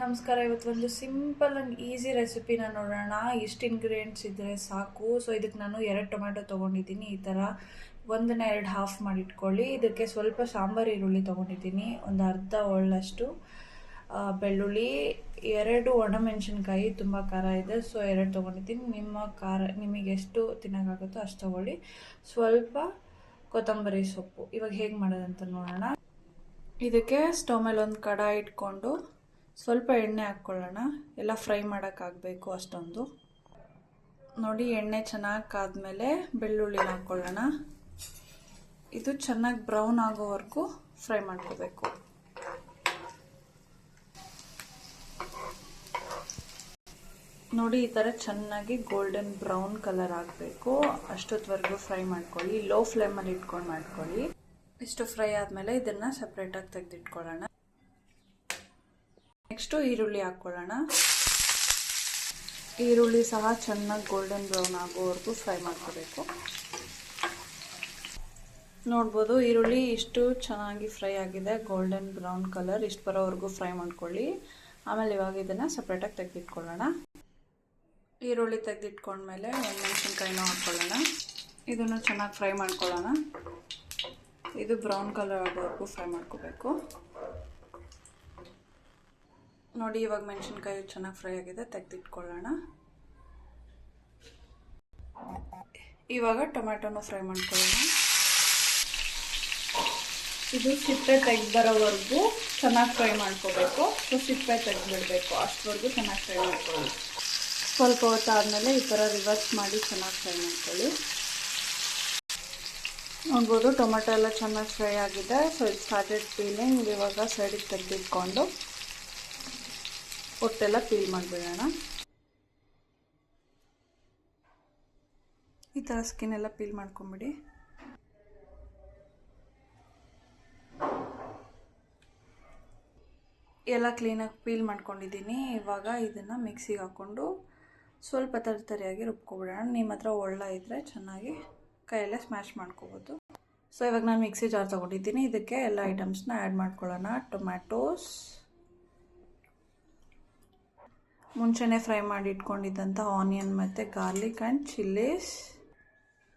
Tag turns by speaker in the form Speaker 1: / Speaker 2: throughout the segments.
Speaker 1: ನಮಸ್ಕಾರ. ಇವತ್ತು ಒಂದು ಸಿಂಪಲ್ ಆ್ಯಂಡ್ ಈಸಿ ರೆಸಿಪಿನ ನೋಡೋಣ. ಇಷ್ಟು ಇಂಗ್ರೀಡಿಯೆಂಟ್ಸ್ ಇದ್ದರೆ ಸಾಕು. ಸೊ ಇದಕ್ಕೆ ನಾನು 2 ಟೊಮ್ಯಾಟೊ ತೊಗೊಂಡಿದ್ದೀನಿ. ಈ ಥರ ಒಂದನ್ನ 2 ಹಾಫ್ ಮಾಡಿ ಇಟ್ಕೊಳ್ಳಿ. ಇದಕ್ಕೆ ಸ್ವಲ್ಪ ಸಾಂಬಾರು ಈರುಳ್ಳಿ ತೊಗೊಂಡಿದ್ದೀನಿ, ಒಂದು ಅರ್ಧ ಒಳ್ಳಷ್ಟು ಬೆಳ್ಳುಳ್ಳಿ, 2 ಒಣಮೆಣಸಿನ್ಕಾಯಿ, ತುಂಬ ಖಾರ ಇದೆ ಸೊ 2 ತೊಗೊಂಡಿದ್ದೀನಿ. ನಿಮ್ಮ ಖಾರ ನಿಮಗೆ ಎಷ್ಟು ತಿನ್ನೋಕ್ಕಾಗುತ್ತೋ ಅಷ್ಟು ತೊಗೊಳ್ಳಿ. ಸ್ವಲ್ಪ ಕೊತ್ತಂಬರಿ ಸೊಪ್ಪು. ಇವಾಗ ಹೇಗೆ ಮಾಡೋದಂತ ನೋಡೋಣ. ಇದಕ್ಕೆ ಸ್ಟವ್ ಮೇಲೆ ಒಂದು ಕಡಾಯಿ ಇಟ್ಕೊಂಡು ಸ್ವಲ್ಪ ಎಣ್ಣೆ ಹಾಕ್ಕೊಳ್ಳೋಣ. ಎಲ್ಲ ಫ್ರೈ ಮಾಡೋಕ್ಕಾಗಬೇಕು ಅಷ್ಟೊಂದು. ನೋಡಿ, ಎಣ್ಣೆ ಚೆನ್ನಾಗಿ ಕಾದ್ಮೇಲೆ ಬೆಳ್ಳುಳ್ಳಿನ ಹಾಕ್ಕೊಳ್ಳೋಣ. ಇದು ಚೆನ್ನಾಗಿ ಬ್ರೌನ್ ಆಗೋವರೆಗೂ ಫ್ರೈ ಮಾಡ್ಕೋಬೇಕು. ನೋಡಿ, ಈ ಥರ ಚೆನ್ನಾಗಿ ಗೋಲ್ಡನ್ ಬ್ರೌನ್ ಕಲರ್ ಆಗಬೇಕು. ಅಷ್ಟೊತ್ತವರೆಗೂ ಫ್ರೈ ಮಾಡ್ಕೊಳ್ಳಿ. ಲೋ ಫ್ಲೇಮಲ್ಲಿ ಇಟ್ಕೊಂಡು ಮಾಡ್ಕೊಳ್ಳಿ. ಇಷ್ಟು ಫ್ರೈ ಆದಮೇಲೆ ಇದನ್ನು ಸಪ್ರೇಟಾಗಿ ತೆಗೆದಿಟ್ಕೊಳ್ಳೋಣ. ನೆಕ್ಸ್ಟು ಈರುಳ್ಳಿ ಹಾಕ್ಕೊಳ್ಳೋಣ. ಈರುಳ್ಳಿ ಸಹ ಚೆನ್ನಾಗಿ ಗೋಲ್ಡನ್ ಬ್ರೌನ್ ಆಗೋವರೆಗೂ ಫ್ರೈ ಮಾಡ್ಕೋಬೇಕು. ನೋಡ್ಬೋದು, ಈರುಳ್ಳಿ ಇಷ್ಟು ಚೆನ್ನಾಗಿ ಫ್ರೈ ಆಗಿದೆ, ಗೋಲ್ಡನ್ ಬ್ರೌನ್ ಕಲರ್ ಇಷ್ಟು ಬರೋವರೆಗೂ ಫ್ರೈ ಮಾಡ್ಕೊಳ್ಳಿ. ಆಮೇಲೆ ಇವಾಗ ಇದನ್ನು ಸಪ್ರೇಟಾಗಿ ತೆಗೆದಿಟ್ಕೊಳ್ಳೋಣ. ಈರುಳ್ಳಿ ತೆಗೆದಿಟ್ಕೊಂಡ್ಮೇಲೆ ಒಣಮೆಣಸಿನ್ಕಾಯಿನೂ ಹಾಕ್ಕೊಳ್ಳೋಣ. ಇದನ್ನು ಚೆನ್ನಾಗಿ ಫ್ರೈ ಮಾಡ್ಕೊಳ್ಳೋಣ. ಇದು ಬ್ರೌನ್ ಕಲರ್ ಆಗೋವರೆಗೂ ಫ್ರೈ ಮಾಡ್ಕೋಬೇಕು. ನೋಡಿ, ಇವಾಗ ಮೆಣಸಿನ್ಕಾಯಿ ಚೆನ್ನಾಗಿ ಫ್ರೈ ಆಗಿದೆ, ತೆಗೆದಿಟ್ಕೊಳ್ಳೋಣ. ಇವಾಗ ಟೊಮ್ಯಾಟೊನೂ ಫ್ರೈ ಮಾಡ್ಕೊಳ್ಳೋಣ. ಇದು ಸಿಪ್ಪೆ ತೆಗೆದು ಚೆನ್ನಾಗಿ ಫ್ರೈ ಮಾಡ್ಕೋಬೇಕು. ಸೊ ಸಿಪ್ಪೆ ತೆಗೆದುಬಿಡಬೇಕು, ಅಷ್ಟವರೆಗೂ ಚೆನ್ನಾಗಿ ಫ್ರೈ ಮಾಡ್ಕೊಳ್ಳಿ. ಸ್ವಲ್ಪ ಹೊತ್ತಾದಮೇಲೆ ಈ ಥರ ರಿವರ್ಸ್ ಮಾಡಿ ಚೆನ್ನಾಗಿ ಫ್ರೈ ಮಾಡ್ಕೊಳ್ಳಿ. ನೋಡ್ಬೋದು, ಟೊಮೆಟೊ ಎಲ್ಲ ಚೆನ್ನಾಗಿ ಫ್ರೈ ಆಗಿದೆ. ಸೊ ಇದು ಸ್ಟಾರ್ಟೆಡ್ ಪೀಲಿಂಗ್. ಇವಾಗ ಸೈಡಿಗೆ ತೆಗೆದಿಟ್ಕೊಂಡು ಹೊಟ್ಟೆಲ್ಲ ಪೀಲ್ ಮಾಡಿಬಿಡೋಣ. ಈ ಥರ ಸ್ಕಿನ್ ಎಲ್ಲ ಪೀಲ್ ಮಾಡ್ಕೊಂಬಿಡಿ. ಎಲ್ಲ ಕ್ಲೀನಾಗಿ ಪೀಲ್ ಮಾಡ್ಕೊಂಡಿದ್ದೀನಿ. ಇವಾಗ ಇದನ್ನು ಮಿಕ್ಸಿಗೆ ಹಾಕ್ಕೊಂಡು ಸ್ವಲ್ಪ ತರಿಯಾಗಿ ರುಬ್ಕೊಬಿಡೋಣ. ನಿಮ್ಮ ಹತ್ರ ಒಳ್ಳ ಇದ್ದರೆ ಚೆನ್ನಾಗಿ ಕೈಯಲ್ಲೇ ಸ್ಮ್ಯಾಶ್ ಮಾಡ್ಕೋಬೋದು. ಸೊ ಇವಾಗ ನಾನು ಮಿಕ್ಸಿ ಜಾರ್ ತೊಗೊಂಡಿದ್ದೀನಿ. ಇದಕ್ಕೆ ಎಲ್ಲ ಐಟಮ್ಸ್ನ ಆ್ಯಡ್ ಮಾಡ್ಕೊಳ್ಳೋಣ. ಟೊಮ್ಯಾಟೋಸ್, ಮುಂಚೆನೇ ಫ್ರೈ ಮಾಡಿ ಇಟ್ಕೊಂಡಿದ್ದಂಥ ಆನಿಯನ್ ಮತ್ತು ಗಾರ್ಲಿಕ್ ಆ್ಯಂಡ್ ಚಿಲ್ಲೀಸ್,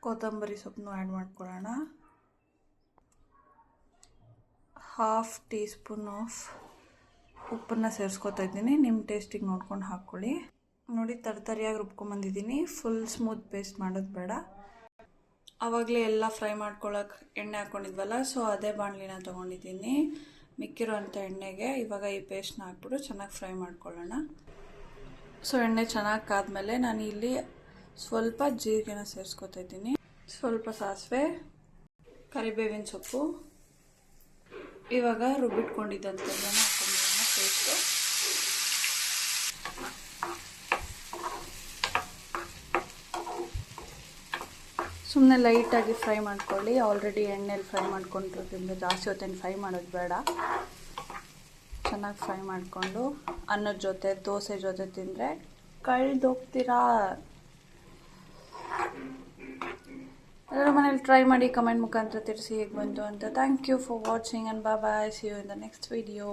Speaker 1: ಕೊತ್ತಂಬರಿ ಸೊಪ್ಪನ್ನು ಆ್ಯಡ್ ಮಾಡ್ಕೊಳ್ಳೋಣ. 1/2 ಟೀ ಸ್ಪೂನ್ ಆಫ್ ಉಪ್ಪನ್ನು ಸೇರಿಸ್ಕೊತಾ ಇದ್ದೀನಿ. ನಿಮ್ಮ ಟೇಸ್ಟಿಗೆ ನೋಡ್ಕೊಂಡು ಹಾಕ್ಕೊಳ್ಳಿ. ನೋಡಿ, ತರಿಯಾಗಿ ರುಬ್ಕೊಂಬಂದಿದ್ದೀನಿ. ಫುಲ್ ಸ್ಮೂತ್ ಪೇಸ್ಟ್ ಮಾಡೋದು ಬೇಡ. ಆವಾಗಲೇ ಎಲ್ಲ ಫ್ರೈ ಮಾಡ್ಕೊಳ್ಳೋಕೆ ಎಣ್ಣೆ ಹಾಕ್ಕೊಂಡಿದ್ವಲ್ಲ, ಸೊ ಅದೇ ಬಾಣಲಿನ ತೊಗೊಂಡಿದ್ದೀನಿ. ಮಿಕ್ಕಿರೋಂಥ ಎಣ್ಣೆಗೆ ಇವಾಗ ಈ ಪೇಸ್ಟ್ನ ಹಾಕ್ಬಿಟ್ಟು ಚೆನ್ನಾಗಿ ಫ್ರೈ ಮಾಡ್ಕೊಳ್ಳೋಣ. ಸೊ ಎಣ್ಣೆ ಚೆನ್ನಾಗಿ ಕಾದ್ಮೇಲೆ ನಾನು ಇಲ್ಲಿ ಸ್ವಲ್ಪ ಜೀರಿಗೆನ ಸೇರಿಸ್ಕೊತಾ ಇದ್ದೀನಿ. ಸ್ವಲ್ಪ ಸಾಸಿವೆ, ಕರಿಬೇವಿನ ಸೊಪ್ಪು, ಇವಾಗ ರುಬ್ಬಿಟ್ಕೊಂಡಿದ್ದಂಥದ್ದನ್ನು ಹಾಕ್ಕೊಂಡಿರೋಣ ಪೇಸ್ಟು. ಸುಮ್ಮನೆ ಲೈಟಾಗಿ ಫ್ರೈ ಮಾಡ್ಕೊಳ್ಳಿ. ಆಲ್ರೆಡಿ ಎಣ್ಣೆಲಿ ಫ್ರೈ ಮಾಡ್ಕೊಂಡಿರೋದ್ರಿಂದ ಜಾಸ್ತಿ ಹೊತ್ತೇನು ಫ್ರೈ ಮಾಡೋದು ಬೇಡ. ಚೆನ್ನಾಗಿ ಫ್ರೈ ಮಾಡಿಕೊಂಡು ಅನ್ನದ ಜೊತೆ, ದೋಸೆ ಜೊತೆ ತಿಂದರೆ ಕಳ್ದೋಗ್ತೀರಾ. ಎಲ್ಲರೂ ಮನೇಲಿ ಟ್ರೈ ಮಾಡಿ, ಕಮೆಂಟ್ ಮುಖಾಂತರ ತಿಳಿಸಿ ಹೇಗೆ ಬಂತು ಅಂತ. Thank you for watching and bye. See you in the next video.